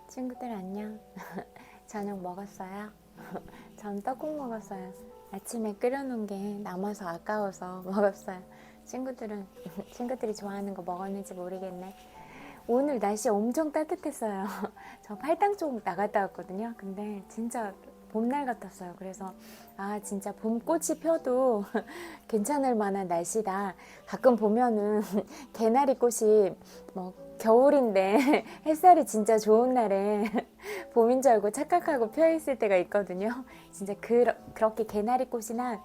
친구들 안녕. 저녁 먹었어요? 전 떡국 먹었어요. 아침에 끓여놓은 게 남아서 아까워서 먹었어요. 친구들이 좋아하는 거 먹었는지 모르겠네. 오늘 날씨 엄청 따뜻했어요. 저 팔당 쪽 나갔다 왔거든요. 근데 진짜 봄날 같았어요. 그래서 진짜 봄꽃이 펴도 괜찮을 만한 날씨다. 가끔 보면은 개나리 꽃이 뭐 겨울인데 햇살이 진짜 좋은 날에 봄인 줄 알고 착각하고 펴 있을 때가 있거든요. 진짜 그렇게 개나리 꽃이나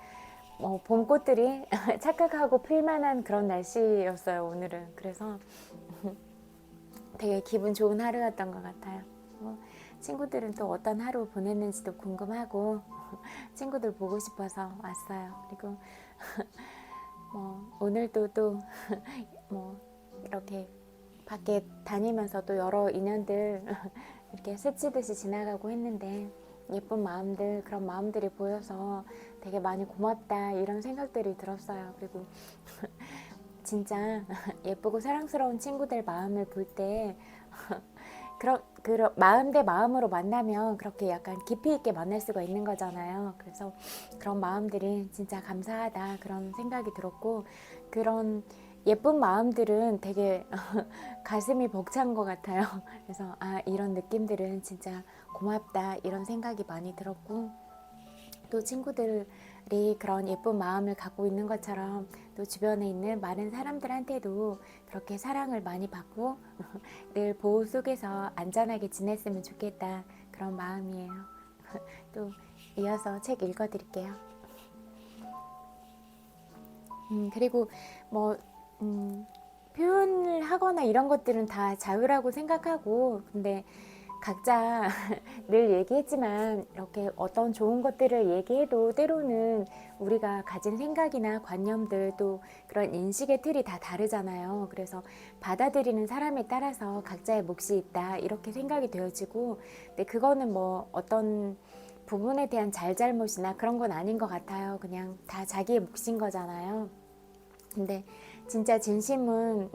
봄꽃들이 착각하고 필만한 그런 날씨였어요, 오늘은. 그래서 되게 기분 좋은 하루였던 것 같아요. 친구들은 또 어떤 하루 보냈는지도 궁금하고 친구들 보고 싶어서 왔어요. 그리고 오늘도 또 이렇게 밖에 다니면서 또 여러 인연들 이렇게 스치듯이 지나가고 했는데 예쁜 마음들, 그런 마음들이 보여서 되게 많이 고맙다 이런 생각들이 들었어요. 그리고 진짜 예쁘고 사랑스러운 친구들 마음을 볼 때 마음 대 마음으로 만나면 그렇게 약간 깊이 있게 만날 수가 있는 거잖아요. 그래서 그런 마음들이 진짜 감사하다 그런 생각이 들었고, 그런 예쁜 마음들은 되게 가슴이 벅찬 것 같아요. 그래서 이런 느낌들은 진짜 고맙다 이런 생각이 많이 들었고, 또 친구들이 그런 예쁜 마음을 갖고 있는 것처럼 또 주변에 있는 많은 사람들한테도 그렇게 사랑을 많이 받고 늘 보호 속에서 안전하게 지냈으면 좋겠다 그런 마음이에요. 또 이어서 책 읽어드릴게요. 그리고 뭐 표현을 하거나 이런 것들은 다 자유라고 생각하고, 근데 각자 늘 얘기했지만 이렇게 어떤 좋은 것들을 얘기해도 때로는 우리가 가진 생각이나 관념들 또 그런 인식의 틀이 다 다르잖아요. 그래서 받아들이는 사람에 따라서 각자의 몫이 있다 이렇게 생각이 되어지고, 근데 그거는 뭐 어떤 부분에 대한 잘잘못이나 그런 건 아닌 것 같아요. 그냥 다 자기의 몫인 거잖아요. 근데 진짜 진심은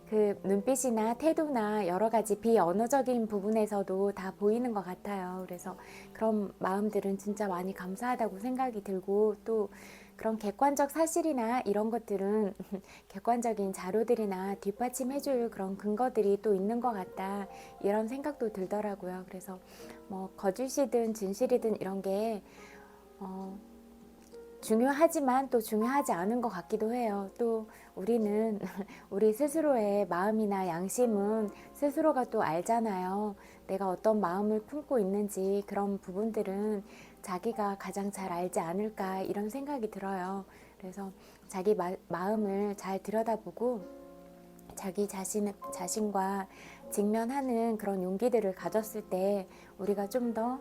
그 눈빛이나 태도나 여러 가지 비언어적인 부분에서도 다 보이는 것 같아요. 그래서 그런 마음들은 진짜 많이 감사하다고 생각이 들고, 또 그런 객관적 사실이나 이런 것들은 객관적인 자료들이나 뒷받침해줄 그런 근거들이 또 있는 것 같다 이런 생각도 들더라고요. 그래서 뭐 거짓이든 진실이든 이런 게 중요하지만 또 중요하지 않은 것 같기도 해요. 또 우리는 우리 스스로의 마음이나 양심은 스스로가 또 알잖아요. 내가 어떤 마음을 품고 있는지 그런 부분들은 자기가 가장 잘 알지 않을까 이런 생각이 들어요. 그래서 자기 마음을 잘 들여다보고 자기 자신과 직면하는 그런 용기들을 가졌을 때 우리가 좀 더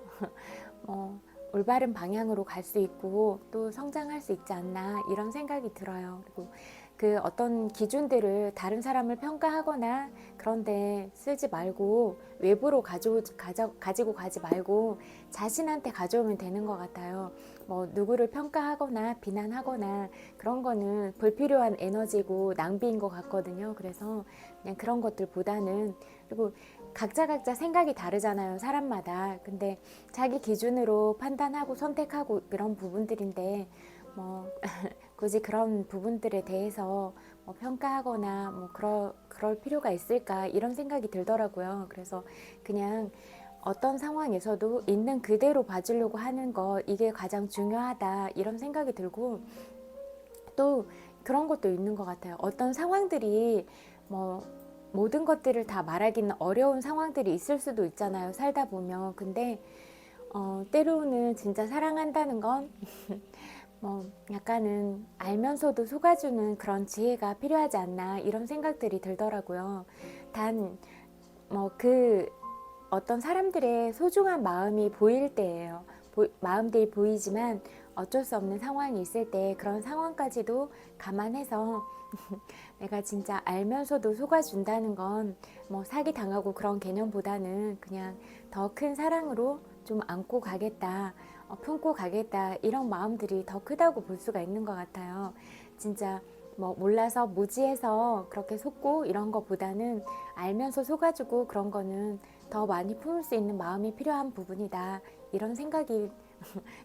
올바른 방향으로 갈 수 있고 또 성장할 수 있지 않나 이런 생각이 들어요. 그리고 그 어떤 기준들을 다른 사람을 평가하거나 그런데 쓰지 말고 외부로 가지고 가지 말고 자신한테 가져오면 되는 것 같아요. 뭐 누구를 평가하거나 비난하거나 그런 거는 불필요한 에너지고 낭비인 것 같거든요. 그래서 그냥 그런 것들보다는, 그리고 각자 생각이 다르잖아요, 사람마다. 근데 자기 기준으로 판단하고 선택하고 그런 부분들인데 굳이 그런 부분들에 대해서 평가하거나 그럴 필요가 있을까 이런 생각이 들더라고요. 그래서 그냥 어떤 상황에서도 있는 그대로 봐주려고 하는 거, 이게 가장 중요하다 이런 생각이 들고, 또 그런 것도 있는 것 같아요. 어떤 상황들이 모든 것들을 다 말하기는 어려운 상황들이 있을 수도 있잖아요, 살다 보면. 근데 때로는 진짜 사랑한다는 건 약간은 알면서도 속아주는 그런 지혜가 필요하지 않나 이런 생각들이 들더라고요. 단 그 어떤 사람들의 소중한 마음이 보일 때예요. 마음들이 보이지만 어쩔 수 없는 상황이 있을 때 그런 상황까지도 감안해서 내가 진짜 알면서도 속아준다는 건 사기 당하고 그런 개념보다는 그냥 더 큰 사랑으로 좀 안고 가겠다, 품고 가겠다 이런 마음들이 더 크다고 볼 수가 있는 것 같아요. 진짜 뭐 몰라서 무지해서 그렇게 속고 이런 것보다는 알면서 속아주고 그런 거는 더 많이 품을 수 있는 마음이 필요한 부분이다. 이런 생각이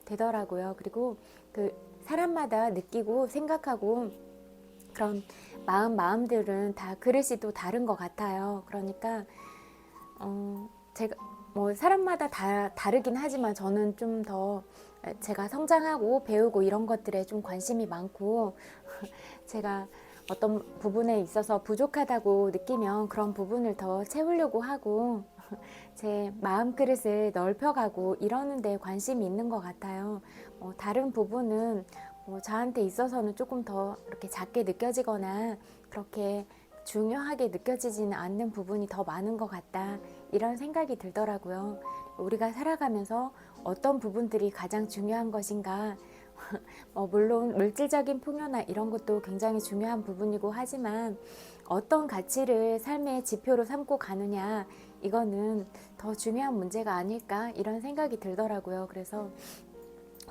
되더라고요. 그리고 그 사람마다 느끼고 생각하고 그런 마음들은 다 그릇이 또 다른 것 같아요. 그러니까 제가 뭐 사람마다 다 다르긴 하지만 저는 좀 더 제가 성장하고 배우고 이런 것들에 좀 관심이 많고 제가 어떤 부분에 있어서 부족하다고 느끼면 그런 부분을 더 채우려고 하고 제 마음 그릇을 넓혀가고 이러는 데 관심이 있는 것 같아요. 다른 부분은 저한테 있어서는 조금 더 이렇게 작게 느껴지거나 그렇게 중요하게 느껴지지는 않는 부분이 더 많은 것 같다. 이런 생각이 들더라고요. 우리가 살아가면서 어떤 부분들이 가장 중요한 것인가. 물론 물질적인 풍요나 이런 것도 굉장히 중요한 부분이고 하지만 어떤 가치를 삶의 지표로 삼고 가느냐, 이거는 더 중요한 문제가 아닐까 이런 생각이 들더라고요. 그래서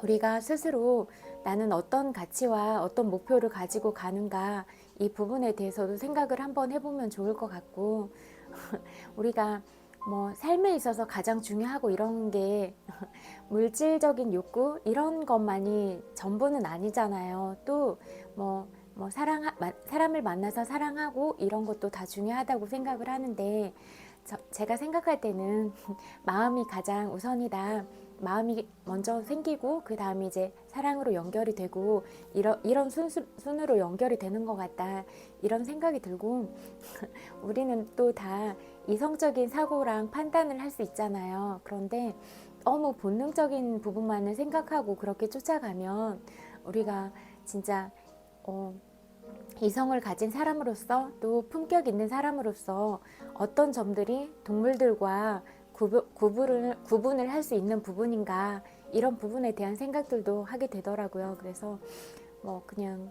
우리가 스스로 나는 어떤 가치와 어떤 목표를 가지고 가는가, 이 부분에 대해서도 생각을 한번 해보면 좋을 것 같고 우리가 뭐 삶에 있어서 가장 중요하고 이런 게 물질적인 욕구 이런 것만이 전부는 아니잖아요. 또 사람을 만나서 사랑하고 이런 것도 다 중요하다고 생각을 하는데 제가 생각할 때는 마음이 가장 우선이다. 마음이 먼저 생기고 그 다음에 이제 사랑으로 연결이 되고 이런 순으로 연결이 되는 것 같다. 이런 생각이 들고 우리는 또 다 이성적인 사고랑 판단을 할 수 있잖아요. 그런데 너무 본능적인 부분만을 생각하고 그렇게 쫓아가면 우리가 진짜 이성을 가진 사람으로서 또 품격 있는 사람으로서 어떤 점들이 동물들과 구분을 할 수 있는 부분인가, 이런 부분에 대한 생각들도 하게 되더라고요. 그래서 그냥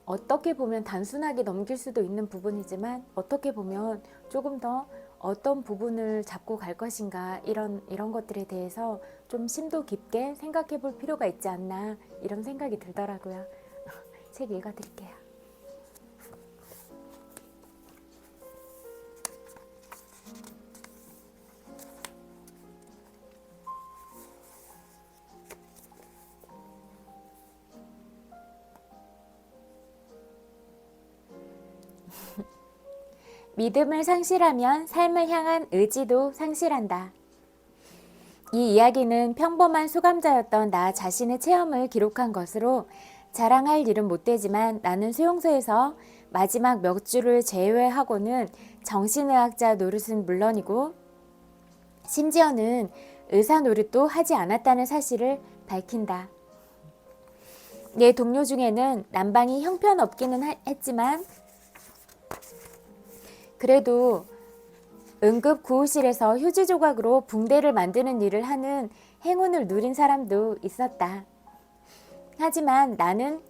어떻게 보면 단순하게 넘길 수도 있는 부분이지만 어떻게 보면 조금 더 어떤 부분을 잡고 갈 것인가, 이런 것들에 대해서 좀 심도 깊게 생각해 볼 필요가 있지 않나, 이런 생각이 들더라고요. 책 읽어드릴게요. 믿음을 상실하면 삶을 향한 의지도 상실한다. 이 이야기는 평범한 수감자였던 나 자신의 체험을 기록한 것으로 자랑할 일은 못되지만 나는 수용소에서 마지막 몇 주를 제외하고는 정신의학자 노릇은 물론이고 심지어는 의사 노릇도 하지 않았다는 사실을 밝힌다. 내 동료 중에는 난방이 형편없기는 했지만 그래도 응급 구호실에서 휴지 조각으로 붕대를 만드는 일을 하는 행운을 누린 사람도 있었다. 하지만 나는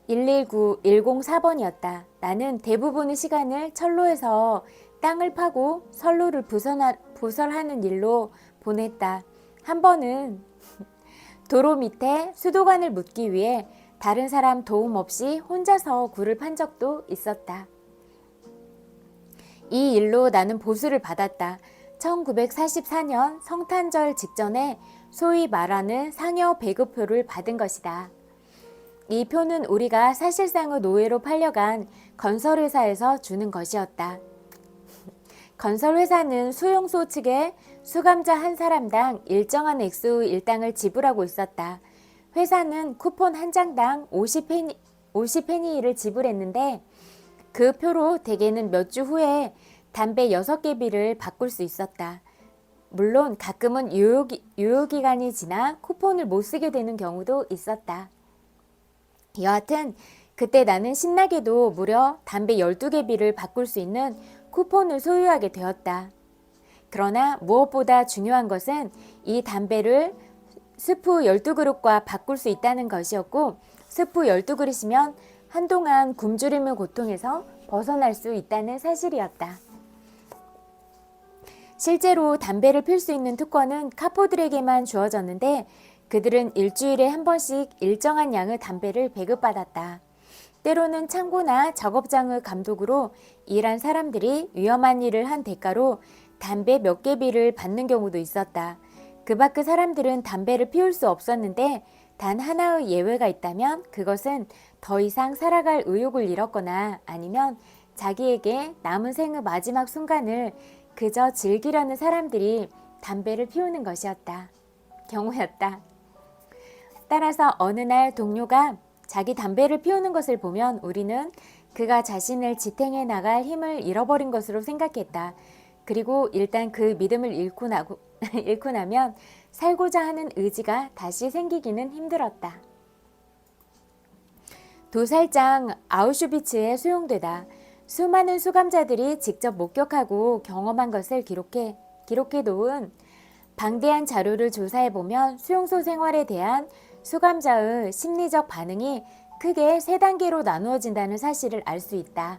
119, 104번이었다. 나는 대부분의 시간을 철로에서 땅을 파고 선로를 부설하는 일로 보냈다. 한 번은 도로 밑에 수도관을 묻기 위해 다른 사람 도움 없이 혼자서 굴을 판 적도 있었다. 이 일로 나는 보수를 받았다. 1944년 성탄절 직전에 소위 말하는 상여 배급표를 받은 것이다. 이 표는 우리가 사실상의 노예로 팔려간 건설회사에서 주는 것이었다. 건설회사는 수용소 측에 수감자 한 사람당 일정한 액수 일당을 지불하고 있었다. 회사는 쿠폰 한 장당 50페니를 지불했는데 그 표로 대개는 몇 주 후에 담배 6개비를 바꿀 수 있었다. 물론 가끔은 유효기간이 지나 쿠폰을 못 쓰게 되는 경우도 있었다. 여하튼 그때 나는 신나게도 무려 담배 12개비를 바꿀 수 있는 쿠폰을 소유하게 되었다. 그러나 무엇보다 중요한 것은 이 담배를 스프 12그릇과 바꿀 수 있다는 것이었고 스프 12그릇이면 한동안 굶주림의 고통에서 벗어날 수 있다는 사실이었다. 실제로 담배를 필 수 있는 특권은 카포들에게만 주어졌는데 그들은 일주일에 한 번씩 일정한 양의 담배를 배급받았다. 때로는 창고나 작업장의 감독으로 일한 사람들이 위험한 일을 한 대가로 담배 몇 개비를 받는 경우도 있었다. 그 밖의 사람들은 담배를 피울 수 없었는데 단 하나의 예외가 있다면 그것은 더 이상 살아갈 의욕을 잃었거나 아니면 자기에게 남은 생의 마지막 순간을 그저 즐기려는 사람들이 담배를 피우는 경우였다. 따라서 어느 날 동료가 자기 담배를 피우는 것을 보면 우리는 그가 자신을 지탱해 나갈 힘을 잃어버린 것으로 생각했다. 그리고 일단 그 믿음을 잃고 나면 살고자 하는 의지가 다시 생기기는 힘들었다. 도살장 아우슈비츠에 수용되다. 수많은 수감자들이 직접 목격하고 경험한 것을 기록해 놓은 방대한 자료를 조사해보면 수용소 생활에 대한 수감자의 심리적 반응이 크게 3단계로 나누어진다는 사실을 알 수 있다.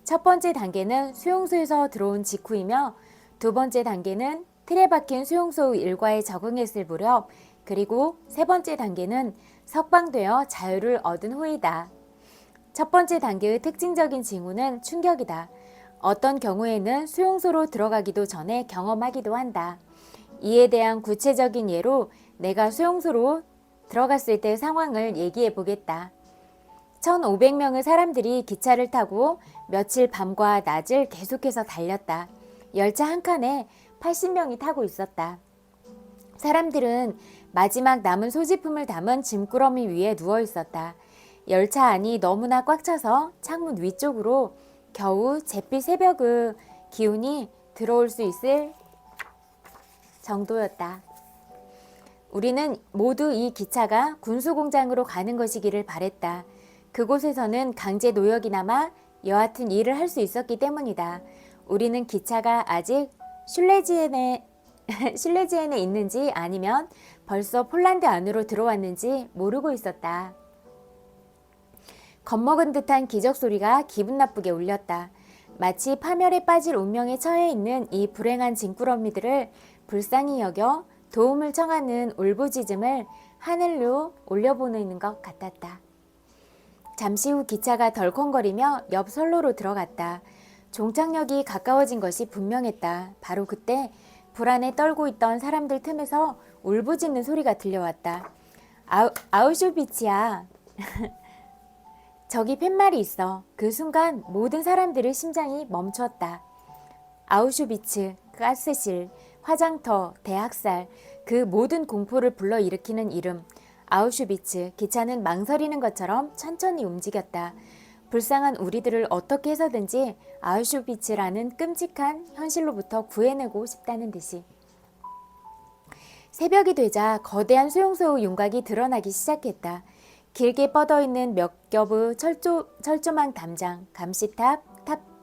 첫 번째 단계는 수용소에서 들어온 직후이며 두 번째 단계는 틀에 박힌 수용소의 일과에 적응했을 무렵, 그리고 세 번째 단계는 석방되어 자유를 얻은 후이다. 첫 번째 단계의 특징적인 징후는 충격이다. 어떤 경우에는 수용소로 들어가기도 전에 경험하기도 한다. 이에 대한 구체적인 예로 내가 수용소로 들어갔을 때의 상황을 얘기해 보겠다. 1,500명의 사람들이 기차를 타고 며칠 밤과 낮을 계속해서 달렸다. 열차 한 칸에 80명이 타고 있었다. 사람들은 마지막 남은 소지품을 담은 짐꾸러미 위에 누워 있었다. 열차 안이 너무나 꽉 차서 창문 위쪽으로 겨우 잿빛 새벽의 기운이 들어올 수 있을 정도였다. 우리는 모두 이 기차가 군수공장으로 가는 것이기를 바랬다. 그곳에서는 강제 노역이나마 여하튼 일을 할 수 있었기 때문이다. 우리는 기차가 아직 슐레지엔에 있는지 아니면 벌써 폴란드 안으로 들어왔는지 모르고 있었다. 겁먹은 듯한 기적 소리가 기분 나쁘게 울렸다. 마치 파멸에 빠질 운명에 처해 있는 이 불행한 짐꾸러미들을 불쌍히 여겨 도움을 청하는 울부짖음을 하늘로 올려보내는 것 같았다. 잠시 후 기차가 덜컹거리며 옆 선로로 들어갔다. 종착역이 가까워진 것이 분명했다. 바로 그때 불안에 떨고 있던 사람들 틈에서 울부짖는 소리가 들려왔다. 아우슈비츠야. 저기 팻말이 있어. 그 순간 모든 사람들의 심장이 멈췄다. 아우슈비츠, 가스실, 화장터, 대학살, 그 모든 공포를 불러일으키는 이름. 아우슈비츠. 기차는 망설이는 것처럼 천천히 움직였다. 불쌍한 우리들을 어떻게 해서든지 아우슈비츠라는 끔찍한 현실로부터 구해내고 싶다는 듯이. 새벽이 되자 거대한 수용소의 윤곽이 드러나기 시작했다. 길게 뻗어있는 몇 겹의 철조망 담장, 감시탑,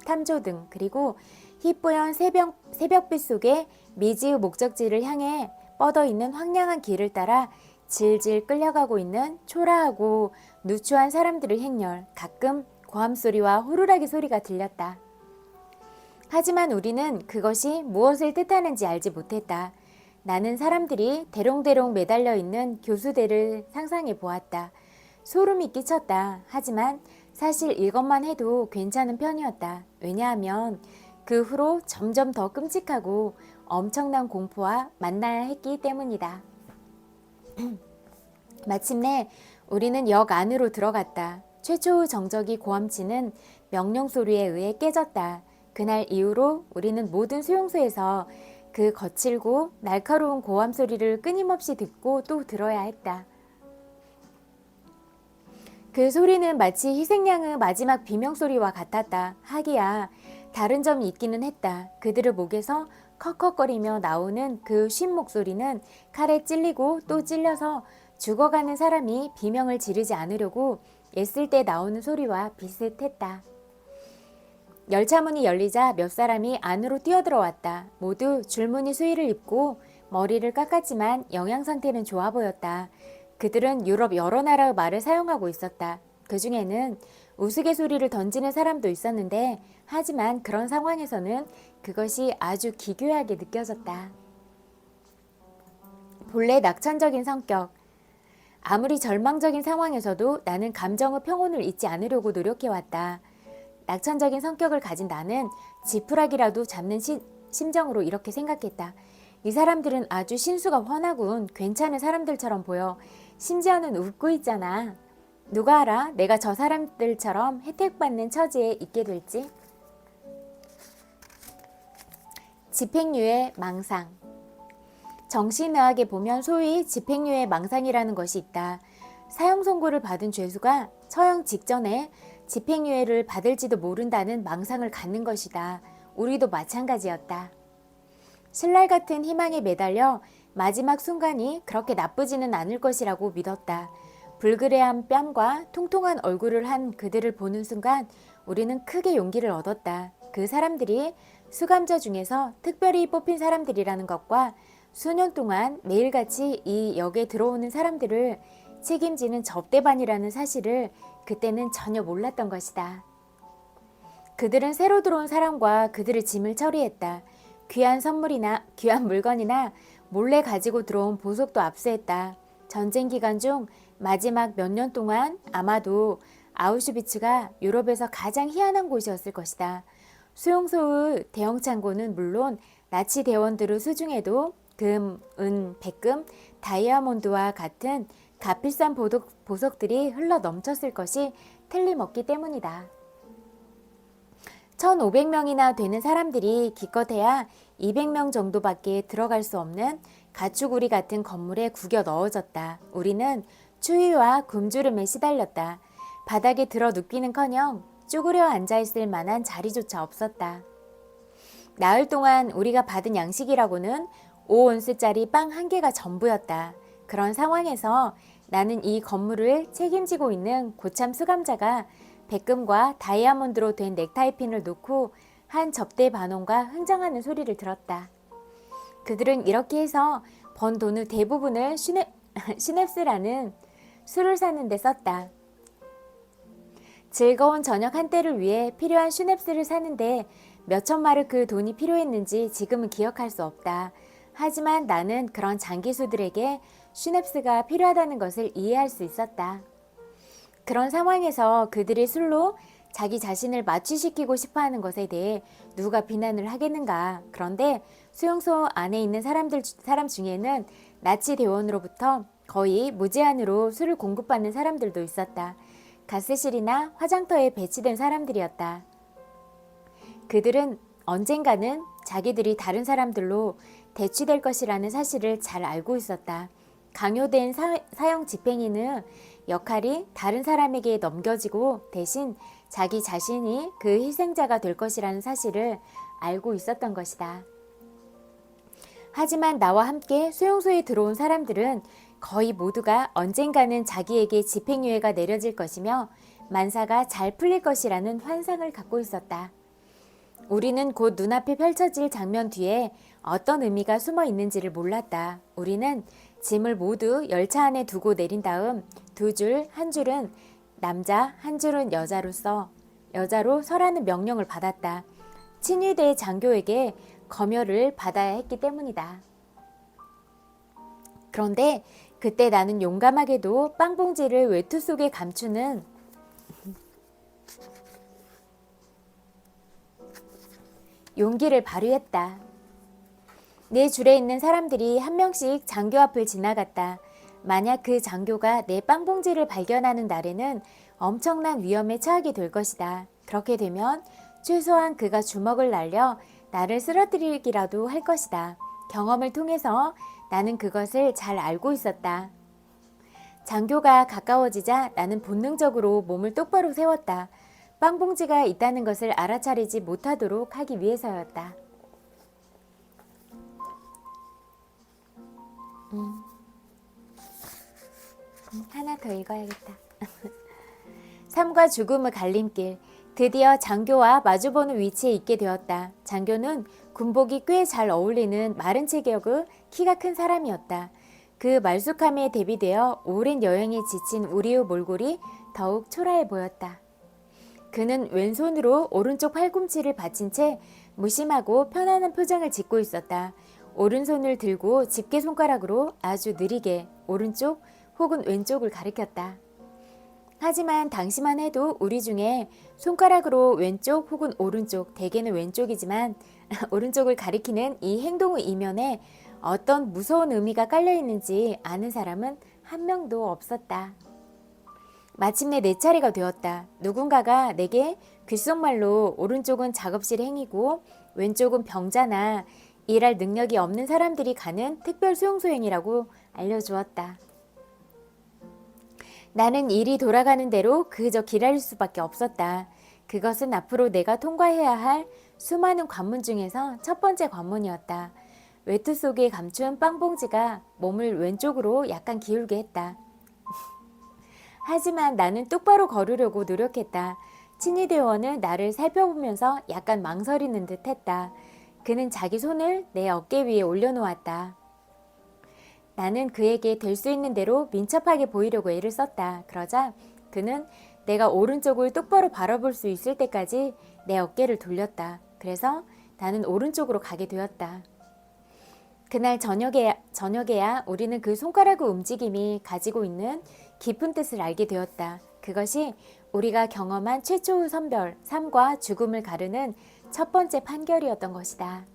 탐조등, 그리고 희뿌연 새벽빛 속에 미지의 목적지를 향해 뻗어있는 황량한 길을 따라 질질 끌려가고 있는 초라하고 누추한 사람들의 행렬, 가끔 고함소리와 호루라기 소리가 들렸다. 하지만 우리는 그것이 무엇을 뜻하는지 알지 못했다. 나는 사람들이 대롱대롱 매달려 있는 교수대를 상상해 보았다. 소름이 끼쳤다. 하지만 사실 이것만 해도 괜찮은 편이었다. 왜냐하면 그 후로 점점 더 끔찍하고 엄청난 공포와 만나야 했기 때문이다. 마침내 우리는 역 안으로 들어갔다. 최초의 정적이 고함치는 명령 소리에 의해 깨졌다. 그날 이후로 우리는 모든 수용소에서 그 거칠고 날카로운 고함 소리를 끊임없이 듣고 또 들어야 했다. 그 소리는 마치 희생양의 마지막 비명소리와 같았다. 하기야 다른 점이 있기는 했다. 그들의 목에서 컥컥거리며 나오는 그 쉰 목소리는 칼에 찔리고 또 찔려서 죽어가는 사람이 비명을 지르지 않으려고 애쓸 때 나오는 소리와 비슷했다. 열차문이 열리자 몇 사람이 안으로 뛰어들어왔다. 모두 줄무늬 수의를 입고 머리를 깎았지만 영양 상태는 좋아 보였다. 그들은 유럽 여러 나라의 말을 사용하고 있었다. 그 중에는 우스갯소리를 던지는 사람도 있었는데 하지만 그런 상황에서는 그것이 아주 기괴하게 느껴졌다. 본래 낙천적인 성격. 아무리 절망적인 상황에서도 나는 감정의 평온을 잊지 않으려고 노력해왔다. 낙천적인 성격을 가진 나는 지푸라기라도 잡는 심정으로 이렇게 생각했다. 이 사람들은 아주 신수가 훤하군. 괜찮은 사람들처럼 보여. 심지어는 웃고 있잖아. 누가 알아? 내가 저 사람들처럼 혜택받는 처지에 있게 될지. 집행유예 망상. 정신의학에 보면 소위 집행유예 망상이라는 것이 있다. 사형 선고를 받은 죄수가 처형 직전에 집행유예를 받을지도 모른다는 망상을 갖는 것이다. 우리도 마찬가지였다. 신랄 같은 희망에 매달려 마지막 순간이 그렇게 나쁘지는 않을 것이라고 믿었다. 불그레한 뺨과 통통한 얼굴을 한 그들을 보는 순간 우리는 크게 용기를 얻었다. 그 사람들이 수감자 중에서 특별히 뽑힌 사람들이라는 것과 수년 동안 매일같이 이 역에 들어오는 사람들을 책임지는 접대반이라는 사실을 그때는 전혀 몰랐던 것이다. 그들은 새로 들어온 사람과 그들의 짐을 처리했다. 귀한 선물이나 귀한 물건이나 몰래 가지고 들어온 보석도 압수했다. 전쟁 기간 중 마지막 몇 년 동안 아마도 아우슈비츠가 유럽에서 가장 희한한 곳이었을 것이다. 수용소의 대형 창고는 물론 나치 대원들의 수중에도 금, 은, 백금, 다이아몬드와 같은 값비싼 보석들이 흘러 넘쳤을 것이 틀림없기 때문이다. 1,500명이나 되는 사람들이 기껏해야 200명 정도밖에 들어갈 수 없는 가축우리 같은 건물에 구겨 넣어졌다. 우리는 추위와 굶주림에 시달렸다. 바닥에 들어 눕기는커녕 쭈그려 앉아있을 만한 자리조차 없었다. 나흘 동안 우리가 받은 양식이라고는 5온스짜리 빵 한 개가 전부였다. 그런 상황에서 나는 이 건물을 책임지고 있는 고참 수감자가 백금과 다이아몬드로 된 넥타이핀을 놓고 한 접대 반원과 흥정하는 소리를 들었다. 그들은 이렇게 해서 번 돈의 대부분을 시냅스라는 술을 사는 데 썼다. 즐거운 저녁 한때를 위해 필요한 슈냅스를 사는데 몇천 마르 그 돈이 필요했는지 지금은 기억할 수 없다. 하지만 나는 그런 장기수들에게 슈냅스가 필요하다는 것을 이해할 수 있었다. 그런 상황에서 그들이 술로 자기 자신을 마취시키고 싶어하는 것에 대해 누가 비난을 하겠는가. 그런데 수용소 안에 있는 사람 중에는 나치 대원으로부터 거의 무제한으로 술을 공급받는 사람들도 있었다. 가스실이나 화장터에 배치된 사람들이었다. 그들은 언젠가는 자기들이 다른 사람들로 대취될 것이라는 사실을 잘 알고 있었다. 강요된 사형 집행인의 역할이 다른 사람에게 넘겨지고 대신 자기 자신이 그 희생자가 될 것이라는 사실을 알고 있었던 것이다. 하지만 나와 함께 수용소에 들어온 사람들은 거의 모두가 언젠가는 자기에게 집행유예가 내려질 것이며 만사가 잘 풀릴 것이라는 환상을 갖고 있었다. 우리는 곧 눈앞에 펼쳐질 장면 뒤에 어떤 의미가 숨어 있는지를 몰랐다. 우리는 짐을 모두 열차 안에 두고 내린 다음 두 줄, 한 줄은 남자, 한 줄은 여자로 서라는 명령을 받았다. 친위대 장교에게 검열을 받아야 했기 때문이다. 그런데 그때 나는 용감하게도 빵봉지를 외투 속에 감추는 용기를 발휘했다. 내 줄에 있는 사람들이 한 명씩 장교 앞을 지나갔다. 만약 그 장교가 내 빵봉지를 발견하는 날에는 엄청난 위험에 처하게 될 것이다. 그렇게 되면 최소한 그가 주먹을 날려 나를 쓰러뜨리기라도 할 것이다. 경험을 통해서 나는 그것을 잘 알고 있었다. 장교가 가까워지자 나는 본능적으로 몸을 똑바로 세웠다. 빵봉지가 있다는 것을 알아차리지 못하도록 하기 위해서였다. 하나 더 읽어야겠다. 삶과 죽음의 갈림길. 드디어 장교와 마주보는 위치에 있게 되었다. 장교는 군복이 꽤 잘 어울리는 마른 체격의 키가 큰 사람이었다. 그 말쑥함에 대비되어 오랜 여행에 지친 우리의 몰골이 더욱 초라해 보였다. 그는 왼손으로 오른쪽 팔꿈치를 받친 채 무심하고 편안한 표정을 짓고 있었다. 오른손을 들고 집게손가락으로 아주 느리게 오른쪽 혹은 왼쪽을 가리켰다. 하지만 당시만 해도 우리 중에 손가락으로 왼쪽 혹은 오른쪽, 대개는 왼쪽이지만 오른쪽을 가리키는 이 행동의 이면에 어떤 무서운 의미가 깔려 있는지 아는 사람은 한 명도 없었다. 마침내 내 차례가 되었다. 누군가가 내게 귓속말로 오른쪽은 작업실 행위고 왼쪽은 병자나 일할 능력이 없는 사람들이 가는 특별 수용소행이라고 알려주었다. 나는 일이 돌아가는 대로 그저 기다릴 수밖에 없었다. 그것은 앞으로 내가 통과해야 할 수많은 관문 중에서 첫 번째 관문이었다. 외투 속에 감춘 빵봉지가 몸을 왼쪽으로 약간 기울게 했다. 하지만 나는 똑바로 걸으려고 노력했다. 친위대원은 나를 살펴보면서 약간 망설이는 듯 했다. 그는 자기 손을 내 어깨 위에 올려놓았다. 나는 그에게 될 수 있는 대로 민첩하게 보이려고 애를 썼다. 그러자 그는 내가 오른쪽을 똑바로 바라볼 수 있을 때까지 내 어깨를 돌렸다. 그래서 나는 오른쪽으로 가게 되었다. 그날 저녁에야 우리는 그 손가락의 움직임이 가지고 있는 깊은 뜻을 알게 되었다. 그것이 우리가 경험한 최초의 선별, 삶과 죽음을 가르는 첫 번째 판결이었던 것이다.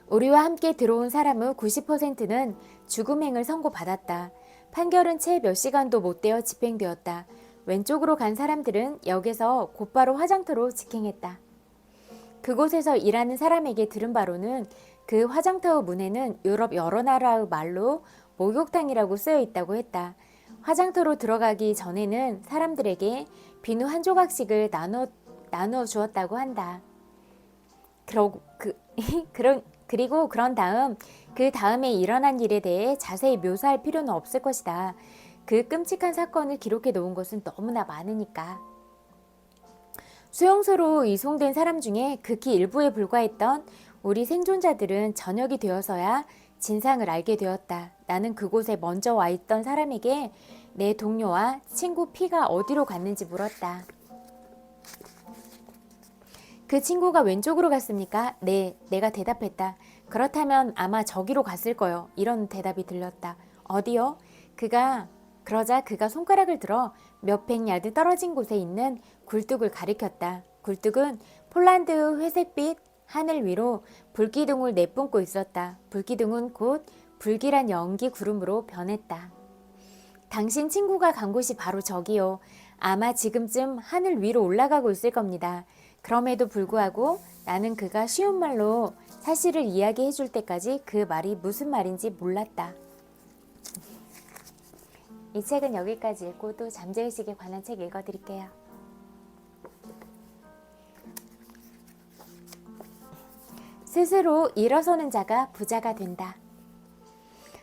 우리와 함께 들어온 사람의 90%는 죽음행을 선고받았다. 판결은 채 몇 시간도 못 되어 집행되었다. 왼쪽으로 간 사람들은 역에서 곧바로 화장터로 직행했다. 그곳에서 일하는 사람에게 들은 바로는 그 화장터 문에는 유럽 여러 나라의 말로 목욕탕이라고 쓰여 있다고 했다. 화장터로 들어가기 전에는 사람들에게 비누 한 조각씩을 나누어 주었다고 한다. 그리고 그런 다음 그 다음에 일어난 일에 대해 자세히 묘사할 필요는 없을 것이다. 그 끔찍한 사건을 기록해 놓은 것은 너무나 많으니까. 수용소로 이송된 사람 중에 극히 일부에 불과했던 우리 생존자들은 저녁이 되어서야 진상을 알게 되었다. 나는 그곳에 먼저 와 있던 사람에게 내 동료와 친구 피가 어디로 갔는지 물었다. 그 친구가 왼쪽으로 갔습니까? 네, 내가 대답했다. 그렇다면 아마 저기로 갔을 거요. 이런 대답이 들렸다. 어디요? 그러자 그가 손가락을 들어 몇백 야드 떨어진 곳에 있는 굴뚝을 가리켰다. 굴뚝은 폴란드 회색빛 하늘 위로 불기둥을 내뿜고 있었다. 불기둥은 곧 불길한 연기 구름으로 변했다. 당신 친구가 간 곳이 바로 저기요. 아마 지금쯤 하늘 위로 올라가고 있을 겁니다. 그럼에도 불구하고 나는 그가 쉬운 말로 사실을 이야기해 줄 때까지 그 말이 무슨 말인지 몰랐다. 이 책은 여기까지 읽고 또 잠재의식에 관한 책 읽어드릴게요. 스스로 일어서는 자가 부자가 된다.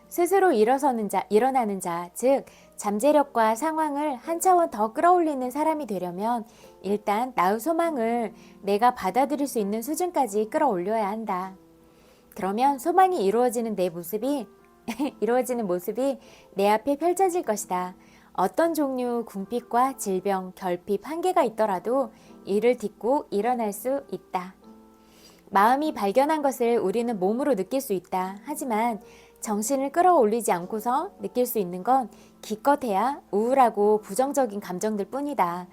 스스로 일어나는 자, 즉 잠재력과 상황을 한 차원 더 끌어올리는 사람이 되려면 일단 나의 소망을 내가 받아들일 수 있는 수준까지 끌어올려야 한다. 그러면 소망이 이루어지는 모습이 내 앞에 펼쳐질 것이다. 어떤 종류 궁핍과 질병, 결핍, 한계가 있더라도 이를 딛고 일어날 수 있다. 마음이 발견한 것을 우리는 몸으로 느낄 수 있다. 하지만 정신을 끌어올리지 않고서 느낄 수 있는 건 기껏해야 우울하고 부정적인 감정들 뿐이다.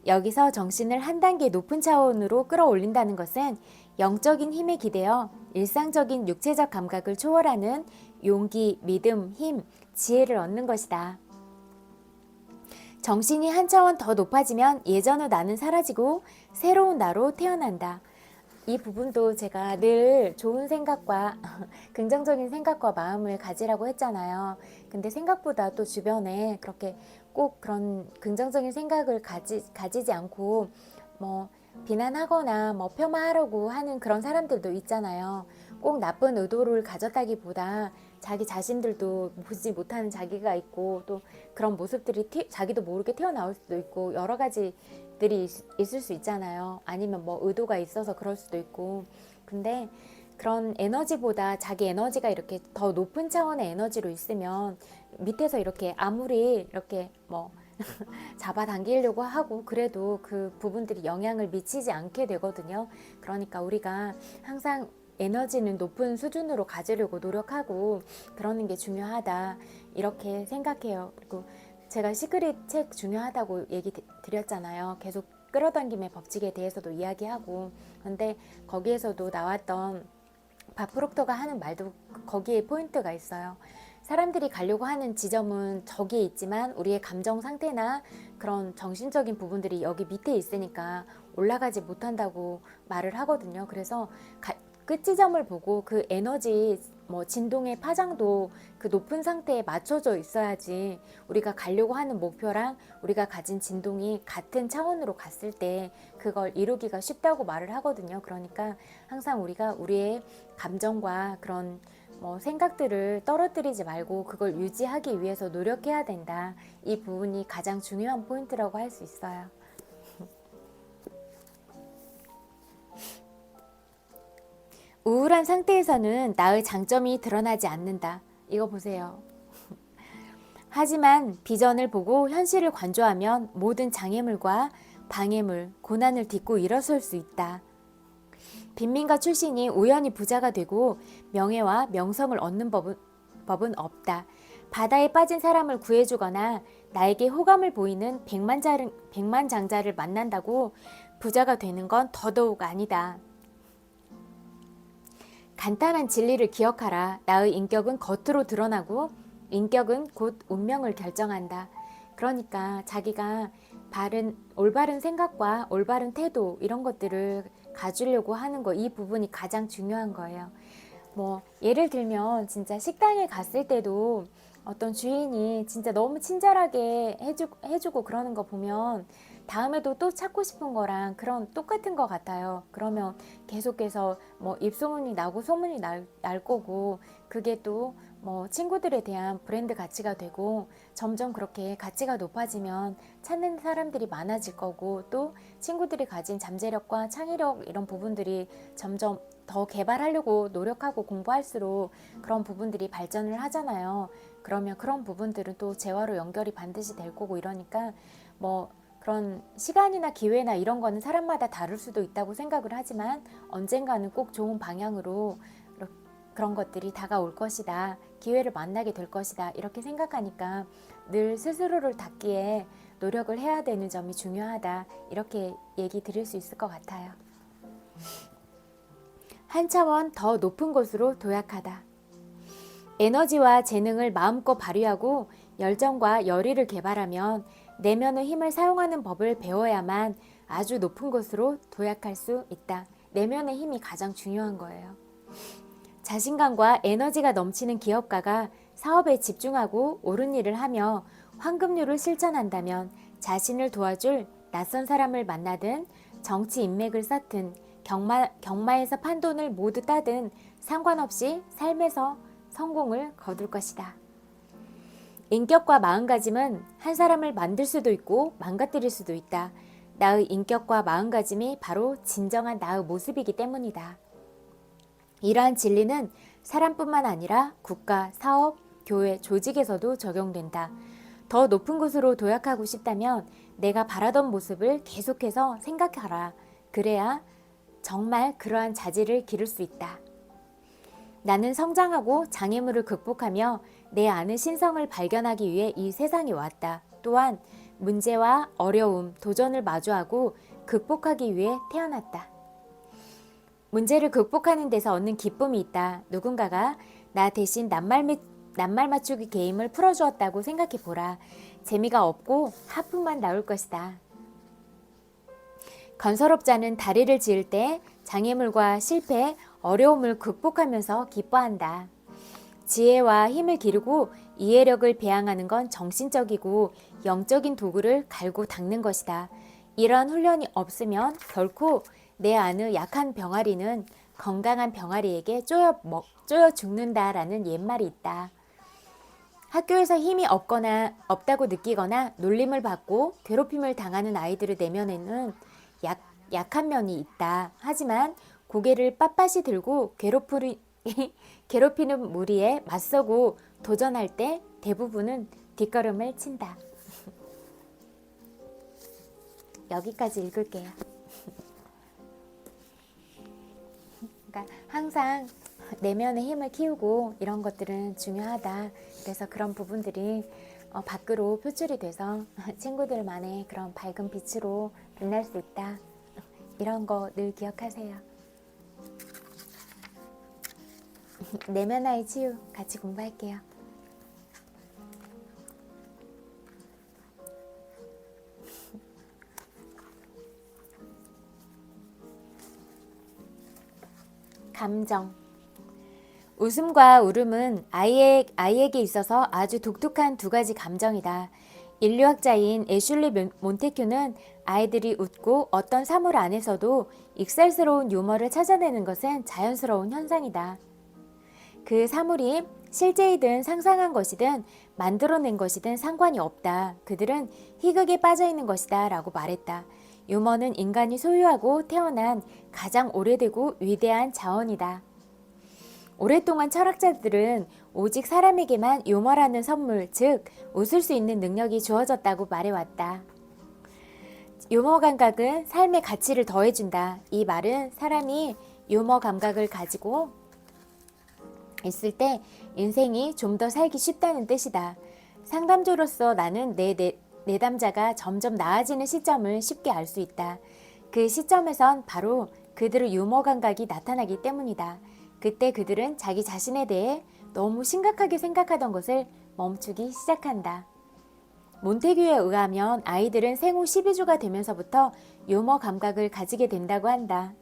여기서 정신을 한 단계 높은 차원으로 끌어올린다는 것은 영적인 힘에 기대어 일상적인 육체적 감각을 초월하는 용기, 믿음, 힘, 지혜를 얻는 것이다. 정신이 한 차원 더 높아지면 예전의 나는 사라지고 새로운 나로 태어난다. 이 부분도 제가 늘 좋은 생각과 긍정적인 생각과 마음을 가지라고 했잖아요. 근데 생각보다 또 주변에 그렇게 꼭 그런 긍정적인 생각을 가지지 않고 비난하거나 폄하하려고 하는 그런 사람들도 있잖아요. 꼭 나쁜 의도를 가졌다기보다 자기 자신들도 보지 못하는 자기가 있고 또 그런 모습들이 자기도 모르게 튀어나올 수도 있고 여러 가지들이 있을 수 있잖아요. 아니면 의도가 있어서 그럴 수도 있고. 근데 그런 에너지보다 자기 에너지가 이렇게 더 높은 차원의 에너지로 있으면 밑에서 이렇게 아무리 이렇게 잡아당기려고 하고 그래도 그 부분들이 영향을 미치지 않게 되거든요. 그러니까 우리가 항상 에너지는 높은 수준으로 가지려고 노력하고 그러는 게 중요하다 이렇게 생각해요. 그리고 제가 시크릿 책 중요하다고 얘기 드렸잖아요. 계속 끌어당김의 법칙에 대해서도 이야기하고, 근데 거기에서도 나왔던 바프록터가 하는 말도 거기에 포인트가 있어요. 사람들이 가려고 하는 지점은 저기에 있지만 우리의 감정 상태나 그런 정신적인 부분들이 여기 밑에 있으니까 올라가지 못한다고 말을 하거든요. 그래서 끝 지점을 보고 그 에너지 진동의 파장도 그 높은 상태에 맞춰져 있어야지 우리가 가려고 하는 목표랑 우리가 가진 진동이 같은 차원으로 갔을 때 그걸 이루기가 쉽다고 말을 하거든요. 그러니까 항상 우리가 우리의 감정과 그런 생각들을 떨어뜨리지 말고 그걸 유지하기 위해서 노력해야 된다. 이 부분이 가장 중요한 포인트라고 할 수 있어요. 우울한 상태에서는 나의 장점이 드러나지 않는다. 이거 보세요. 하지만 비전을 보고 현실을 관조하면 모든 장애물과 방해물, 고난을 딛고 일어설 수 있다. 빈민가 출신이 우연히 부자가 되고 명예와 명성을 얻는 법은 없다. 바다에 빠진 사람을 구해주거나 나에게 호감을 보이는 백만장자를 만난다고 부자가 되는 건 더더욱 아니다. 간단한 진리를 기억하라. 나의 인격은 겉으로 드러나고 인격은 곧 운명을 결정한다. 그러니까 자기가 올바른 생각과 올바른 태도 이런 것들을 가지려고 하는 거, 이 부분이 가장 중요한 거예요. 예를 들면 진짜 식당에 갔을 때도 어떤 주인이 진짜 너무 친절하게 해주고 그러는 거 보면 다음에도 또 찾고 싶은 거랑 그런 똑같은 것 같아요. 그러면 계속해서 입소문이 나고 소문이 날 거고, 그게 또 친구들에 대한 브랜드 가치가 되고, 점점 그렇게 가치가 높아지면 찾는 사람들이 많아질 거고, 또 친구들이 가진 잠재력과 창의력 이런 부분들이 점점 더 개발하려고 노력하고 공부할수록 그런 부분들이 발전을 하잖아요. 그러면 그런 부분들은 또 재화로 연결이 반드시 될 거고, 이러니까 그런 시간이나 기회나 이런 거는 사람마다 다를 수도 있다고 생각을 하지만 언젠가는 꼭 좋은 방향으로 그런 것들이 다가올 것이다. 기회를 만나게 될 것이다. 이렇게 생각하니까 늘 스스로를 닦기에 노력을 해야 되는 점이 중요하다. 이렇게 얘기 드릴 수 있을 것 같아요. 한 차원 더 높은 곳으로 도약하다. 에너지와 재능을 마음껏 발휘하고 열정과 열의를 개발하면 내면의 힘을 사용하는 법을 배워야만 아주 높은 곳으로 도약할 수 있다. 내면의 힘이 가장 중요한 거예요. 자신감과 에너지가 넘치는 기업가가 사업에 집중하고 옳은 일을 하며 황금률을 실천한다면 자신을 도와줄 낯선 사람을 만나든 정치 인맥을 쌓든 경마에서 판돈을 모두 따든 상관없이 삶에서 성공을 거둘 것이다. 인격과 마음가짐은 한 사람을 만들 수도 있고 망가뜨릴 수도 있다. 나의 인격과 마음가짐이 바로 진정한 나의 모습이기 때문이다. 이러한 진리는 사람뿐만 아니라 국가, 사업, 교회, 조직에서도 적용된다. 더 높은 곳으로 도약하고 싶다면 내가 바라던 모습을 계속해서 생각하라. 그래야 정말 그러한 자질을 기를 수 있다. 나는 성장하고 장애물을 극복하며 내 안의 신성을 발견하기 위해 이 세상에 왔다. 또한 문제와 어려움, 도전을 마주하고 극복하기 위해 태어났다. 문제를 극복하는 데서 얻는 기쁨이 있다. 누군가가 나 대신 낱말 맞추기 게임을 풀어주었다고 생각해보라. 재미가 없고 하품만 나올 것이다. 건설업자는 다리를 지을 때 장애물과 실패, 어려움을 극복하면서 기뻐한다. 지혜와 힘을 기르고 이해력을 배양하는 건 정신적이고 영적인 도구를 갈고 닦는 것이다. 이러한 훈련이 없으면 결코 내 안의 약한 병아리는 건강한 병아리에게 쪼여 죽는다라는 옛말이 있다. 학교에서 힘이 없다고 느끼거나 놀림을 받고 괴롭힘을 당하는 아이들의 내면에는 약한 면이 있다. 하지만 고개를 빳빳이 들고 괴롭히는 무리에 맞서고 도전할 때 대부분은 뒷걸음을 친다. 여기까지 읽을게요. 그러니까 항상 내면의 힘을 키우고 이런 것들은 중요하다. 그래서 그런 부분들이 밖으로 표출이 돼서 친구들만의 그런 밝은 빛으로 빛날 수 있다. 이런 거 늘 기억하세요. 내면의 치유 같이 공부할게요. 감정. 웃음과 울음은 아이에게 있어서 아주 독특한 두 가지 감정이다. 인류학자인 애슐리 몬테큐는 아이들이 웃고 어떤 사물 안에서도 익살스러운 유머를 찾아내는 것은 자연스러운 현상이다. 그 사물이 실제이든 상상한 것이든 만들어낸 것이든 상관이 없다. 그들은 희극에 빠져 있는 것이다 라고 말했다. 유머는 인간이 소유하고 태어난 가장 오래되고 위대한 자원이다. 오랫동안 철학자들은 오직 사람에게만 유머라는 선물, 즉 웃을 수 있는 능력이 주어졌다고 말해왔다. 유머 감각은 삶의 가치를 더해준다. 이 말은 사람이 유머 감각을 가지고 있을 때 인생이 좀 더 살기 쉽다는 뜻이다. 상담조로서 나는 내 내담자가 점점 나아지는 시점을 쉽게 알 수 있다. 그 시점에선 바로 그들의 유머 감각이 나타나기 때문이다. 그때 그들은 자기 자신에 대해 너무 심각하게 생각하던 것을 멈추기 시작한다. 몬테규에 의하면 아이들은 생후 12주가 되면서부터 유머 감각을 가지게 된다고 한다.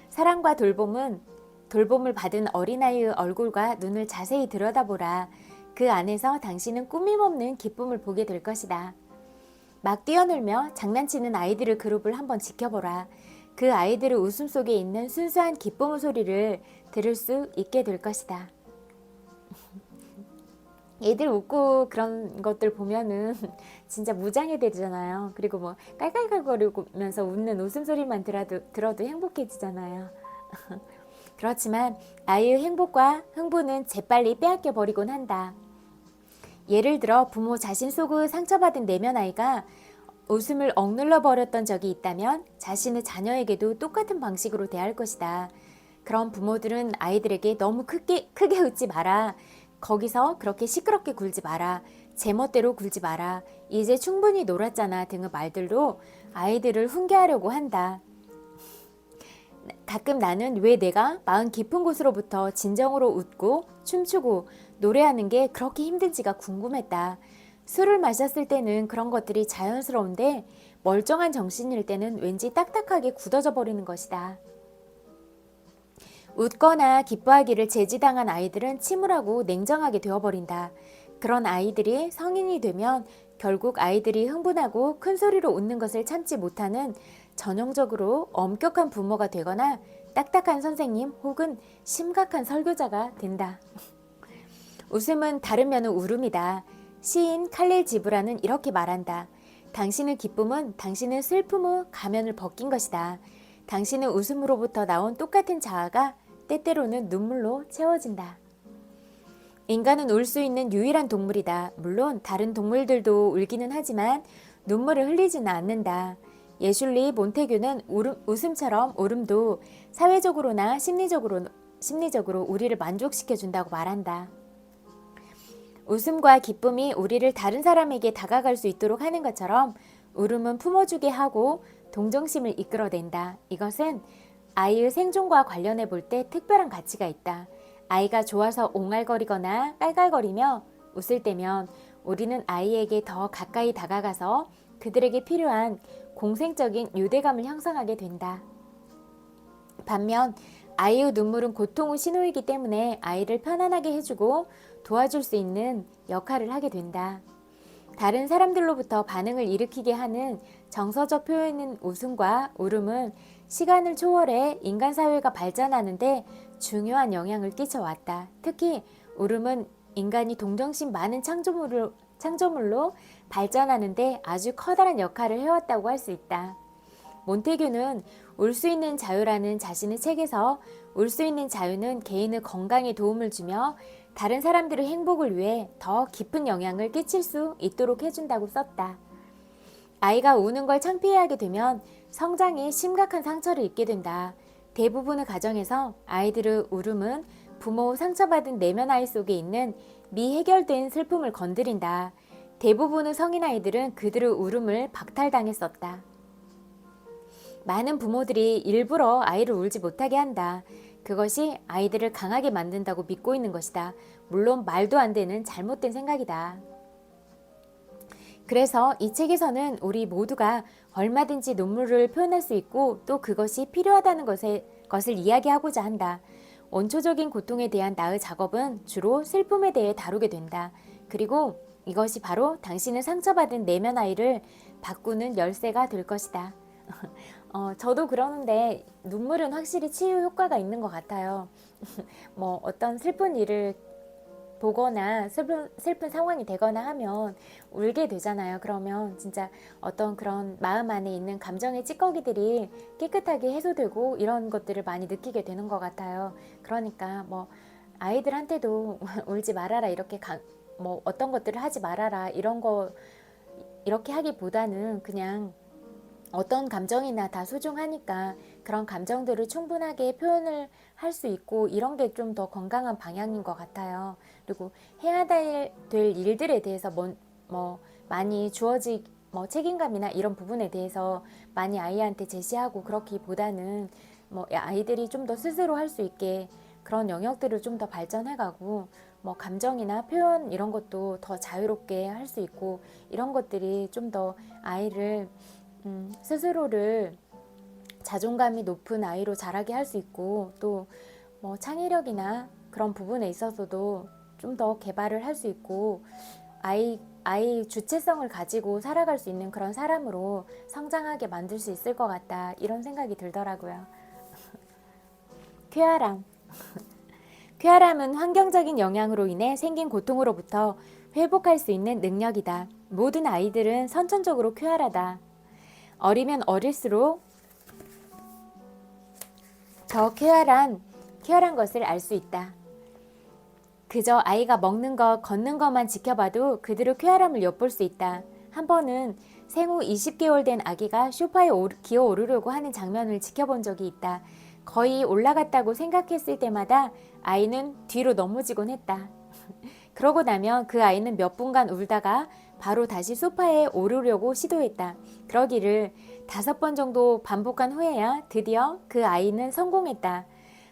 사랑과 돌봄을 받은 어린아이의 얼굴과 눈을 자세히 들여다보라. 그 안에서 당신은 꾸밈없는 기쁨을 보게 될 것이다. 막 뛰어놀며 장난치는 아이들의 그룹을 한번 지켜보라. 그 아이들의 웃음 속에 있는 순수한 기쁨의 소리를 들을 수 있게 될 것이다. 애들 웃고 그런 것들 보면은 진짜 무장해되잖아요. 그리고 뭐 깔깔깔거리면서 웃는 웃음소리만 들어도 행복해지잖아요. 그렇지만 아이의 행복과 흥분은 재빨리 빼앗겨 버리곤 한다. 예를 들어 부모 자신 속의 상처받은 내면 아이가 웃음을 억눌러 버렸던 적이 있다면 자신의 자녀에게도 똑같은 방식으로 대할 것이다. 그런 부모들은 아이들에게 너무 크게 웃지 마라. 거기서 그렇게 시끄럽게 굴지 마라. 제멋대로 굴지 마라. 이제 충분히 놀았잖아 등의 말들로 아이들을 훈계하려고 한다. 가끔 나는 왜 내가 마음 깊은 곳으로부터 진정으로 웃고 춤추고 노래하는 게 그렇게 힘든지가 궁금했다. 술을 마셨을 때는 그런 것들이 자연스러운데 멀쩡한 정신일 때는 왠지 딱딱하게 굳어져 버리는 것이다. 웃거나 기뻐하기를 제지당한 아이들은 침울하고 냉정하게 되어버린다. 그런 아이들이 성인이 되면 결국 아이들이 흥분하고 큰 소리로 웃는 것을 참지 못하는 전형적으로 엄격한 부모가 되거나 딱딱한 선생님 혹은 심각한 설교자가 된다. 웃음은 다른 면의 울음이다. 시인 칼릴 지브라는 이렇게 말한다. 당신의 기쁨은 당신의 슬픔의 가면을 벗긴 것이다. 당신의 웃음으로부터 나온 똑같은 자아가 때때로는 눈물로 채워진다. 인간은 울 수 있는 유일한 동물이다. 물론 다른 동물들도 울기는 하지만 눈물을 흘리지는 않는다. 애슐리 몬테규는 웃음처럼 울음도 사회적으로나 심리적으로 우리를 만족시켜준다고 말한다. 웃음과 기쁨이 우리를 다른 사람에게 다가갈 수 있도록 하는 것처럼 울음은 품어주게 하고 동정심을 이끌어낸다. 이것은 아이의 생존과 관련해 볼 때 특별한 가치가 있다. 아이가 좋아서 옹알거리거나 깔깔거리며 웃을 때면 우리는 아이에게 더 가까이 다가가서 그들에게 필요한 공생적인 유대감을 형성하게 된다. 반면 아이의 눈물은 고통의 신호이기 때문에 아이를 편안하게 해주고 도와줄 수 있는 역할을 하게 된다. 다른 사람들로부터 반응을 일으키게 하는 정서적 표현인 웃음과 울음은 시간을 초월해 인간 사회가 발전하는데 중요한 영향을 끼쳐왔다. 특히 울음은 인간이 동정심 많은 창조물로 발전하는데 아주 커다란 역할을 해왔다고 할 수 있다. 몬테규는 울 수 있는 자유라는 자신의 책에서 울 수 있는 자유는 개인의 건강에 도움을 주며 다른 사람들의 행복을 위해 더 깊은 영향을 끼칠 수 있도록 해준다고 썼다. 아이가 우는 걸 창피해하게 되면 성장에 심각한 상처를 입게 된다. 대부분의 가정에서 아이들의 울음은 부모 상처받은 내면 아이 속에 있는 미해결된 슬픔을 건드린다. 대부분의 성인 아이들은 그들의 울음을 박탈당했었다. 많은 부모들이 일부러 아이를 울지 못하게 한다. 그것이 아이들을 강하게 만든다고 믿고 있는 것이다. 물론 말도 안 되는 잘못된 생각이다. 그래서 이 책에서는 우리 모두가 얼마든지 눈물을 표현할 수 있고 또 그것이 필요하다는 것을 이야기하고자 한다. 원초적인 고통에 대한 나의 작업은 주로 슬픔에 대해 다루게 된다. 그리고 이것이 바로 당신의 상처받은 내면 아이를 바꾸는 열쇠가 될 것이다. 저도 그러는데 눈물은 확실히 치유 효과가 있는 것 같아요. 뭐 어떤 슬픈 일을 보거나 슬픈 상황이 되거나 하면 울게 되잖아요. 그러면 진짜 어떤 그런 마음 안에 있는 감정의 찌꺼기들이 깨끗하게 해소되고 이런 것들을 많이 느끼게 되는 것 같아요. 그러니까 뭐 아이들한테도 울지 말아라 이렇게 뭐 어떤 것들을 하지 말아라 이런 거 이렇게 하기보다는 그냥 어떤 감정이나 다 소중하니까 그런 감정들을 충분하게 표현을 할 수 있고 이런 게 좀 더 건강한 방향인 것 같아요. 그리고 해야 될 일들에 대해서 많이 뭐 책임감이나 이런 부분에 대해서 많이 아이한테 제시하고 그렇기보다는 뭐 아이들이 좀 더 스스로 할 수 있게 그런 영역들을 좀 더 발전해가고 뭐 감정이나 표현 이런 것도 더 자유롭게 할 수 있고 이런 것들이 좀 더 아이를 스스로를 자존감이 높은 아이로 자라게 할 수 있고 또 뭐 창의력이나 그런 부분에 있어서도 좀 더 개발을 할 수 있고 아이 주체성을 가지고 살아갈 수 있는 그런 사람으로 성장하게 만들 수 있을 것 같다 이런 생각이 들더라고요. 쾌활함. 쾌활함은 환경적인 영향으로 인해 생긴 고통으로부터 회복할 수 있는 능력이다. 모든 아이들은 선천적으로 쾌활하다. 어리면 어릴수록 더 쾌활한 것을 알 수 있다. 그저 아이가 먹는 것, 걷는 것만 지켜봐도 그들의 쾌활함을 엿볼 수 있다. 한 번은 생후 20개월 된 아기가 소파에 기어 오르려고 하는 장면을 지켜본 적이 있다. 거의 올라갔다고 생각했을 때마다 아이는 뒤로 넘어지곤 했다. 그러고 나면 그 아이는 몇 분간 울다가 바로 다시 소파에 오르려고 시도했다. 그러기를 5번 정도 반복한 후에야 드디어 그 아이는 성공했다.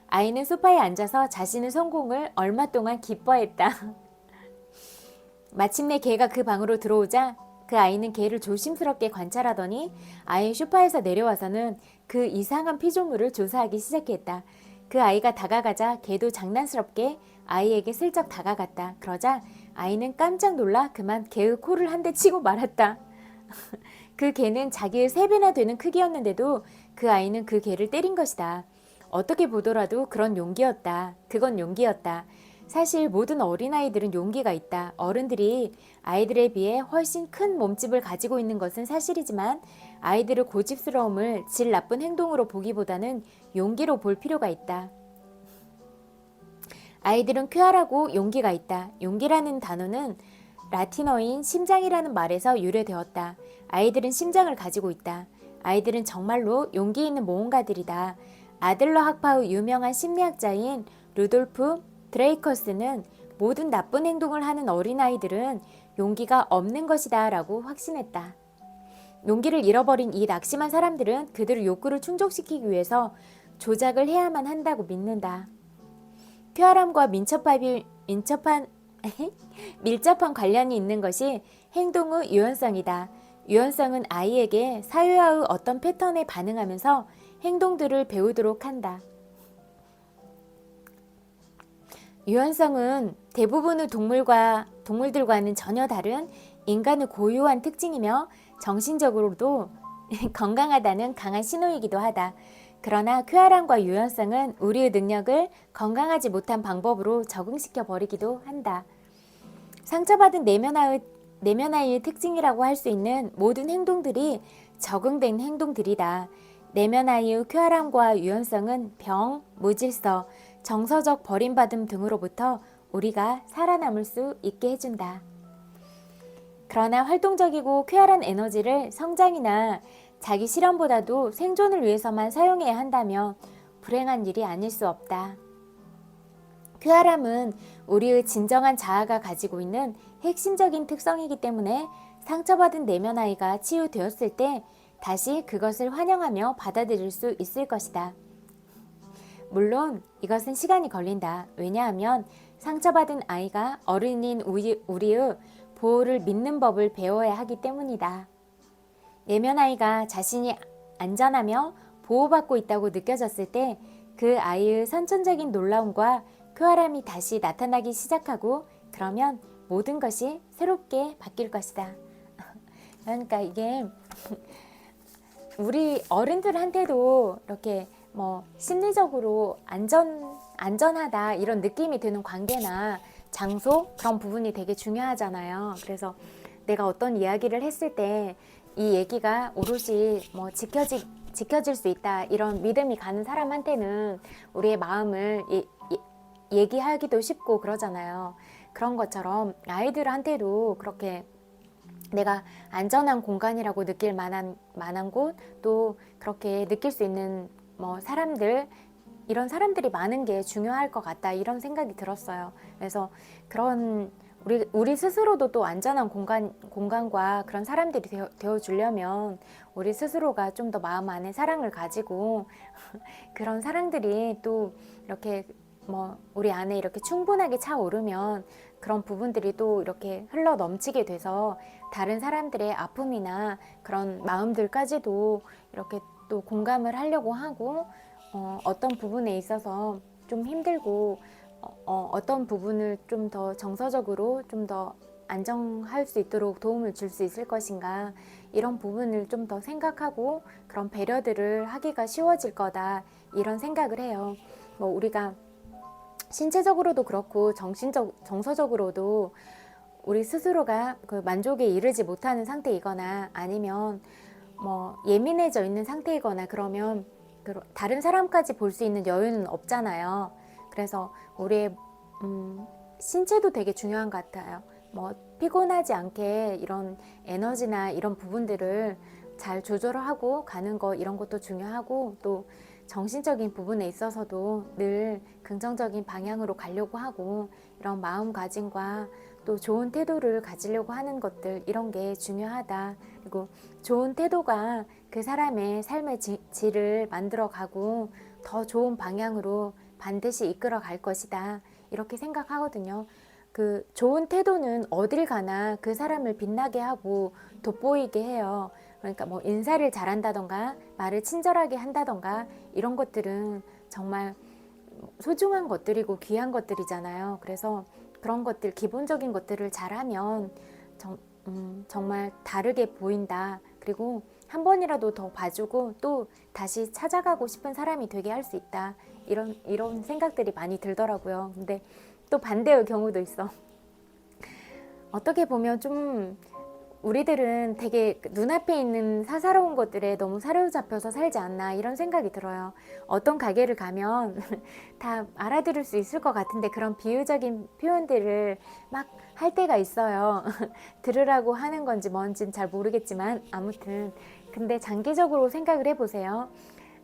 아이는 소파에 앉아서 자신의 성공을 얼마 동안 기뻐했다. 마침내 개가 그 방으로 들어오자 그 아이는 개를 조심스럽게 관찰하더니 아예 소파에서 내려와서는 그 이상한 피조물을 조사하기 시작했다. 그 아이가 다가가자 개도 장난스럽게 아이에게 슬쩍 다가갔다. 그러자 아이는 깜짝 놀라 그만 개의 코를 한 대 치고 말았다. 그 개는 자기의 3배나 되는 크기였는데도 그 아이는 그 개를 때린 것이다. 어떻게 보더라도 그건 용기였다. 사실 모든 어린아이들은 용기가 있다. 어른들이 아이들에 비해 훨씬 큰 몸집을 가지고 있는 것은 사실이지만 아이들의 고집스러움을 질 나쁜 행동으로 보기보다는 용기로 볼 필요가 있다. 아이들은 쾌활하고 용기가 있다. 용기라는 단어는 라틴어인 심장이라는 말에서 유래되었다. 아이들은 심장을 가지고 있다. 아이들은 정말로 용기 있는 모험가들이다. 아들러 학파의 유명한 심리학자인 루돌프 드레이커스는 모든 나쁜 행동을 하는 어린아이들은 용기가 없는 것이다 라고 확신했다. 용기를 잃어버린 이 낙심한 사람들은 그들의 욕구를 충족시키기 위해서 조작을 해야만 한다고 믿는다. 쾌활함과 밀접한 관련이 있는 것이 행동의 유연성이다. 유연성은 아이에게 사회와의 어떤 패턴에 반응하면서 행동들을 배우도록 한다. 유연성은 대부분의 동물들과는 전혀 다른 인간의 고유한 특징이며 정신적으로도 건강하다는 강한 신호이기도 하다. 그러나 쾌활함과 유연성은 우리의 능력을 건강하지 못한 방법으로 적응시켜 버리기도 한다. 상처받은 내면 아이의 특징이라고 할 수 있는 모든 행동들이 적응된 행동들이다. 내면 아이의 쾌활함과 유연성은 병, 무질서, 정서적 버림받음 등으로부터 우리가 살아남을 수 있게 해준다. 그러나 활동적이고 쾌활한 에너지를 성장이나 자기 실현보다도 생존을 위해서만 사용해야 한다면 불행한 일이 아닐 수 없다. 쾌활함은 우리의 진정한 자아가 가지고 있는 핵심적인 특성이기 때문에 상처받은 내면 아이가 치유되었을 때 다시 그것을 환영하며 받아들일 수 있을 것이다. 물론 이것은 시간이 걸린다. 왜냐하면 상처받은 아이가 어른인 우리의 보호를 믿는 법을 배워야 하기 때문이다. 내면 아이가 자신이 안전하며 보호받고 있다고 느껴졌을 때 그 아이의 선천적인 놀라움과 쾌활함이 다시 나타나기 시작하고 그러면 모든 것이 새롭게 바뀔 것이다. 그러니까 이게 우리 어른들한테도 이렇게 뭐 심리적으로 안전하다 이런 느낌이 드는 관계나 장소 그런 부분이 되게 중요하잖아요. 그래서 내가 어떤 이야기를 했을 때 이 얘기가 오롯이 뭐 지켜질 수 있다 이런 믿음이 가는 사람한테는 우리의 마음을 얘기하기도 쉽고 그러잖아요. 그런 것처럼 아이들한테도 그렇게 내가 안전한 공간이라고 느낄 만한 곳, 또 그렇게 느낄 수 있는 뭐 사람들, 이런 사람들이 많은 게 중요할 것 같다 이런 생각이 들었어요. 그래서 그런 우리 스스로도 또 안전한 공간과 그런 사람들이 되어 주려면 우리 스스로가 좀 더 마음 안에 사랑을 가지고 그런 사랑들이 또 이렇게 뭐 우리 안에 이렇게 충분하게 차오르면 그런 부분들이 또 이렇게 흘러 넘치게 돼서 다른 사람들의 아픔이나 그런 마음들까지도 이렇게 또 공감을 하려고 하고 어떤 부분에 있어서 좀 힘들고 어떤 부분을 좀 더 정서적으로 좀 더 안정할 수 있도록 도움을 줄 수 있을 것인가 이런 부분을 좀 더 생각하고 그런 배려들을 하기가 쉬워질 거다 이런 생각을 해요. 뭐 우리가 신체적으로도 그렇고 정서적으로도 우리 스스로가 그 만족에 이르지 못하는 상태이거나 아니면 뭐 예민해져 있는 상태이거나 그러면 다른 사람까지 볼 수 있는 여유는 없잖아요. 그래서 우리의 신체도 되게 중요한 것 같아요. 뭐 피곤하지 않게 이런 에너지나 이런 부분들을 잘 조절하고 가는 거 이런 것도 중요하고 또 정신적인 부분에 있어서도 늘 긍정적인 방향으로 가려고 하고 이런 마음가짐과 또 좋은 태도를 가지려고 하는 것들 이런 게 중요하다. 그리고 좋은 태도가 그 사람의 삶의 질을 만들어가고 더 좋은 방향으로 반드시 이끌어 갈 것이다. 이렇게 생각하거든요. 그 좋은 태도는 어딜 가나 그 사람을 빛나게 하고 돋보이게 해요. 그러니까 뭐 인사를 잘한다던가 말을 친절하게 한다던가 이런 것들은 정말 소중한 것들이고 귀한 것들이잖아요. 그래서 그런 것들 기본적인 것들을 잘하면 정말 다르게 보인다. 그리고 한 번이라도 더 봐주고 또 다시 찾아가고 싶은 사람이 되게 할 수 있다. 이런 생각들이 많이 들더라고요. 근데 또 반대의 경우도 있어. 어떻게 보면 좀 우리들은 되게 눈앞에 있는 사사로운 것들에 너무 사로잡혀서 살지 않나 이런 생각이 들어요. 어떤 가게를 가면 다 알아들을 수 있을 것 같은데 그런 비유적인 표현들을 막 할 때가 있어요. 들으라고 하는 건지 뭔지는 잘 모르겠지만 아무튼 근데 장기적으로 생각을 해보세요.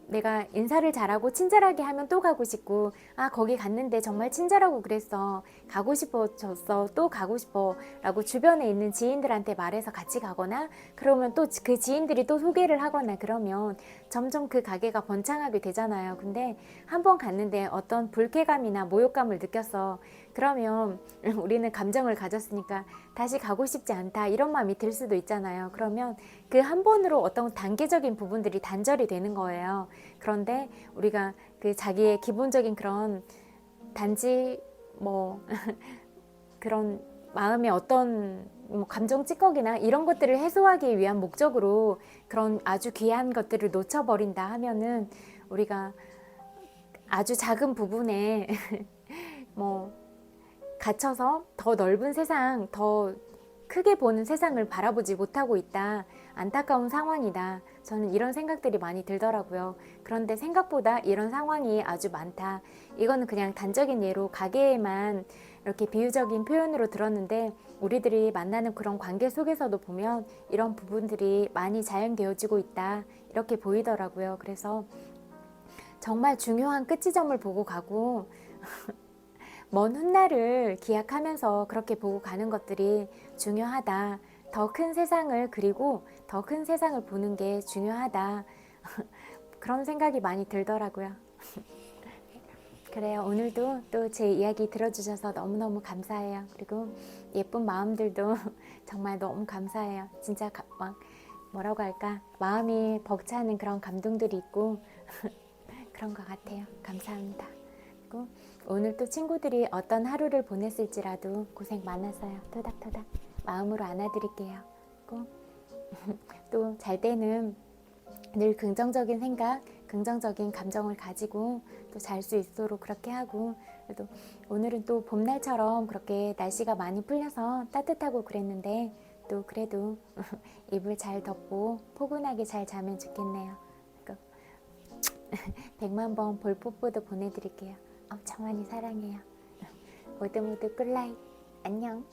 내가 인사를 잘하고 친절하게 하면 또 가고 싶고 거기 갔는데 정말 친절하고 그랬어 가고 싶어졌어 또 가고 싶어 라고 주변에 있는 지인들한테 말해서 같이 가거나 그러면 또 그 지인들이 또 소개를 하거나 그러면 점점 그 가게가 번창하게 되잖아요. 근데 한 번 갔는데 어떤 불쾌감이나 모욕감을 느꼈어. 그러면 우리는 감정을 가졌으니까 다시 가고 싶지 않다 이런 마음이 들 수도 있잖아요. 그러면 그 한 번으로 어떤 단계적인 부분들이 단절이 되는 거예요. 그런데 우리가 그 자기의 기본적인 그런 단지 뭐 그런 마음의 어떤 뭐 감정 찌꺼기나 이런 것들을 해소하기 위한 목적으로 그런 아주 귀한 것들을 놓쳐버린다 하면은 우리가 아주 작은 부분에 뭐 갇혀서 더 넓은 세상, 더 크게 보는 세상을 바라보지 못하고 있다. 안타까운 상황이다. 저는 이런 생각들이 많이 들더라고요. 그런데 생각보다 이런 상황이 아주 많다. 이거는 그냥 단적인 예로 가게에만 이렇게 비유적인 표현으로 들었는데 우리들이 만나는 그런 관계 속에서도 보면 이런 부분들이 많이 자연되어지고 있다. 이렇게 보이더라고요. 그래서 정말 중요한 끝지점을 보고 가고 먼 훗날을 기약하면서 그렇게 보고 가는 것들이 중요하다. 더 큰 세상을 그리고 더 큰 세상을 보는 게 중요하다. 그런 생각이 많이 들더라고요. 그래요. 오늘도 또 제 이야기 들어주셔서 너무너무 감사해요. 그리고 예쁜 마음들도 정말 너무 감사해요. 진짜 막 뭐라고 할까? 마음이 벅차는 그런 감동들이 있고 그런 것 같아요. 감사합니다. 그리고 오늘 또 친구들이 어떤 하루를 보냈을지라도 고생 많았어요. 토닥토닥 마음으로 안아드릴게요. 그리고 또 잘 때는 늘 긍정적인 생각, 긍정적인 감정을 가지고 또 잘 수 있도록 그렇게 하고, 그래도 오늘은 또 봄날처럼 그렇게 날씨가 많이 풀려서 따뜻하고 그랬는데 또 그래도 이불 잘 덮고 포근하게 잘 자면 좋겠네요. 100만 번 볼뽀뽀도 보내드릴게요. 엄청 많이 사랑해요. 모두 모두 굿나잇. 안녕.